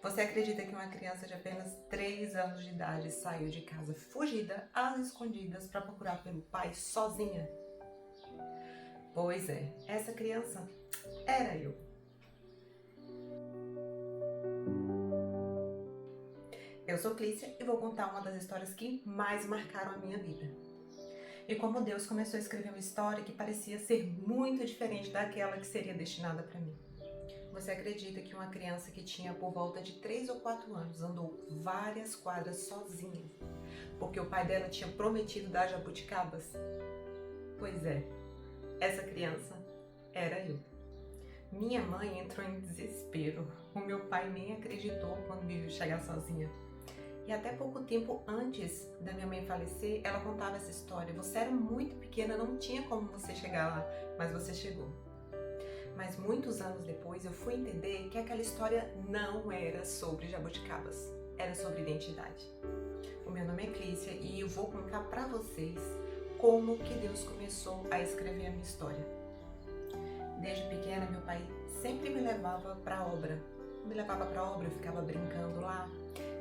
Você acredita que uma criança de apenas 3 anos de idade saiu de casa fugida às escondidas para procurar pelo pai sozinha? Pois é, essa criança era eu. Eu sou Clícia e vou contar uma das histórias que mais marcaram a minha vida. E como Deus começou a escrever uma história que parecia ser muito diferente daquela que seria destinada para mim. Você acredita que uma criança que tinha por volta de 3 ou 4 anos andou várias quadras sozinha, porque o pai dela tinha prometido dar jabuticabas? Pois é, essa criança era eu. Minha mãe entrou em desespero. O meu pai nem acreditou quando me viu chegar sozinha. E até pouco tempo antes da minha mãe falecer, ela contava essa história. Você era muito pequena, não tinha como você chegar lá, mas você chegou. Mas muitos anos depois eu fui entender que aquela história não era sobre jabuticabas, era sobre identidade. O meu nome é Clícia e eu vou contar pra vocês como que Deus começou a escrever a minha história. Desde pequena, meu pai sempre me levava pra obra. Eu ficava brincando lá.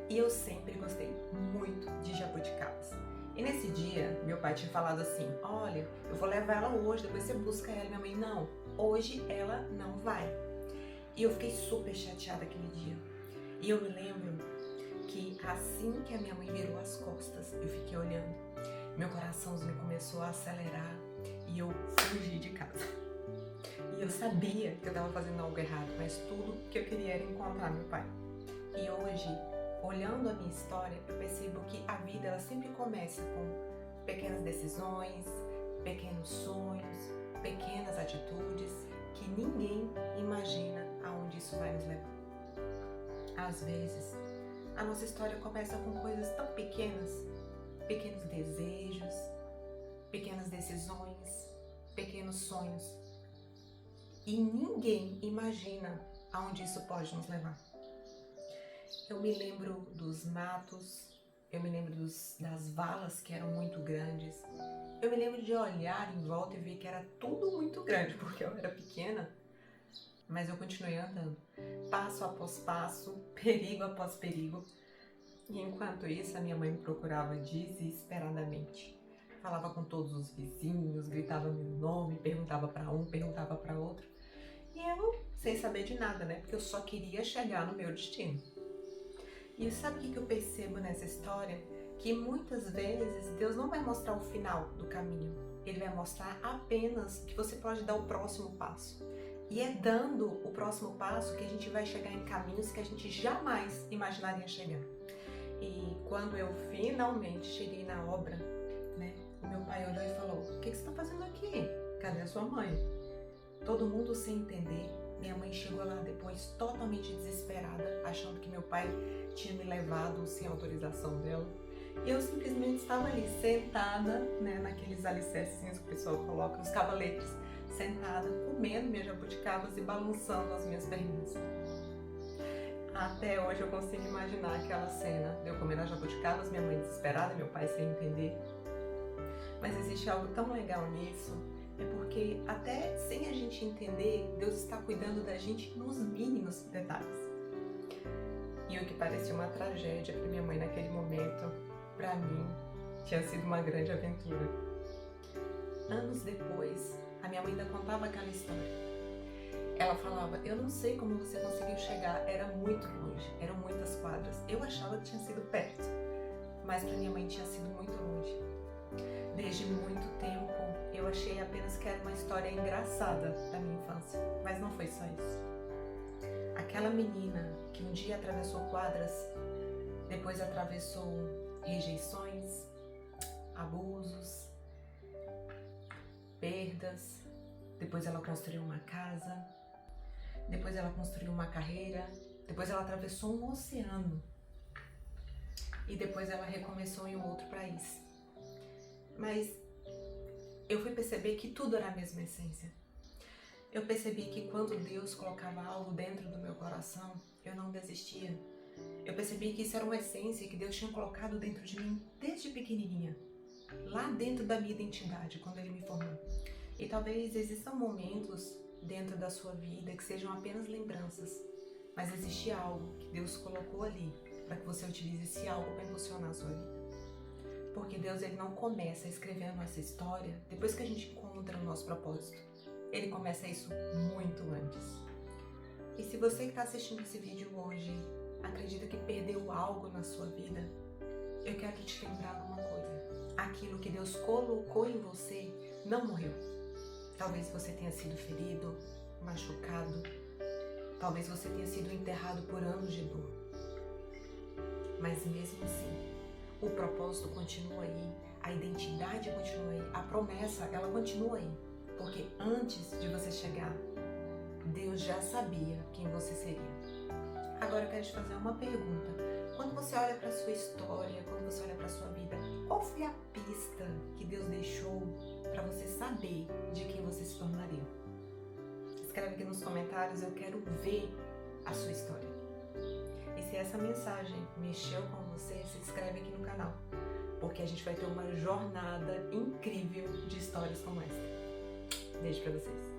E eu sempre gostei muito de jabuticabas. E nesse dia, meu pai tinha falado assim: olha, eu vou levar ela hoje, depois você busca ela. E minha mãe: não, hoje ela não vai. E eu fiquei super chateada aquele dia. E eu me lembro que assim que a minha mãe virou as costas, eu fiquei olhando. Meu coraçãozinho começou a acelerar e eu fugi de casa. E eu sabia que eu estava fazendo algo errado, mas tudo que eu queria era encontrar meu pai. E hoje, olhando a minha história, eu percebo que a vida ela sempre começa com pequenas decisões, pequenos sonhos, pequenas atitudes que ninguém imagina aonde isso vai nos levar. Às vezes, a nossa história começa com coisas tão pequenas, pequenos desejos, pequenas decisões, pequenos sonhos. E ninguém imagina aonde isso pode nos levar. Eu me lembro dos matos, eu me lembro das valas que eram muito grandes. Eu me lembro de olhar em volta e ver que era tudo muito grande, porque eu era pequena. Mas eu continuei andando, passo após passo, perigo após perigo. E enquanto isso, a minha mãe me procurava desesperadamente. Falava com todos os vizinhos, gritava meu nome, perguntava para um, perguntava para outro. E eu, sem saber de nada, né? Porque eu só queria chegar no meu destino. E sabe o que eu percebo nessa história? Que muitas vezes Deus não vai mostrar o final do caminho. Ele vai mostrar apenas que você pode dar o próximo passo. E é dando o próximo passo que a gente vai chegar em caminhos que a gente jamais imaginaria chegar. E quando eu finalmente cheguei na obra, né? O meu pai olhou e falou: o que você está fazendo aqui? Cadê a sua mãe? Todo mundo sem entender. Minha mãe chegou lá depois totalmente desesperada, achando que meu pai tinha me levado sem autorização dela. E eu simplesmente estava ali, sentada, né, naqueles alicerces que o pessoal coloca, os cavaletes, sentada, comendo minhas jabuticabas e balançando as minhas perninhas. Até hoje eu consigo imaginar aquela cena de eu comendo as jabuticabas, minha mãe desesperada, meu pai sem entender. Mas existe algo tão legal nisso. É porque até sem a gente entender, Deus está cuidando da gente nos mínimos detalhes. E o que parecia uma tragédia para minha mãe naquele momento, para mim, tinha sido uma grande aventura. Anos depois, a minha mãe ainda contava aquela história. Ela falava: eu não sei como você conseguiu chegar, era muito longe, eram muitas quadras. Eu achava que tinha sido perto, mas para minha mãe tinha sido muito longe. Desde muito tempo, eu achei apenas que era uma história engraçada da minha infância, mas não foi só isso. Aquela menina que um dia atravessou quadras, depois atravessou rejeições, abusos, perdas, depois ela construiu uma casa, depois ela construiu uma carreira, depois ela atravessou um oceano e depois ela recomeçou em um outro país. Mas eu fui perceber que tudo era a mesma essência. Eu percebi que quando Deus colocava algo dentro do meu coração, eu não desistia. Eu percebi que isso era uma essência que Deus tinha colocado dentro de mim desde pequenininha, lá dentro da minha identidade, quando Ele me formou. E talvez existam momentos dentro da sua vida que sejam apenas lembranças, mas existe algo que Deus colocou ali para que você utilize esse algo para impulsionar a sua vida. Porque Deus, ele não começa escrevendo essa história depois que a gente encontra o nosso propósito. Ele começa isso muito antes. E se você que está assistindo esse vídeo hoje acredita que perdeu algo na sua vida, eu quero te lembrar de uma coisa. Aquilo que Deus colocou em você não morreu. Talvez você tenha sido ferido, machucado. Talvez você tenha sido enterrado por anos de dor. Mas mesmo assim, o propósito continua aí, a identidade continua aí, a promessa, ela continua aí. Porque antes de você chegar, Deus já sabia quem você seria. Agora eu quero te fazer uma pergunta. Quando você olha para a sua história, quando você olha para a sua vida, qual foi a pista que Deus deixou para você saber de quem você se tornaria? Escreve aqui nos comentários, eu quero ver a sua história. E se essa mensagem mexeu com você, se inscreve aqui no canal, porque a gente vai ter uma jornada incrível de histórias como essa. Beijo pra vocês.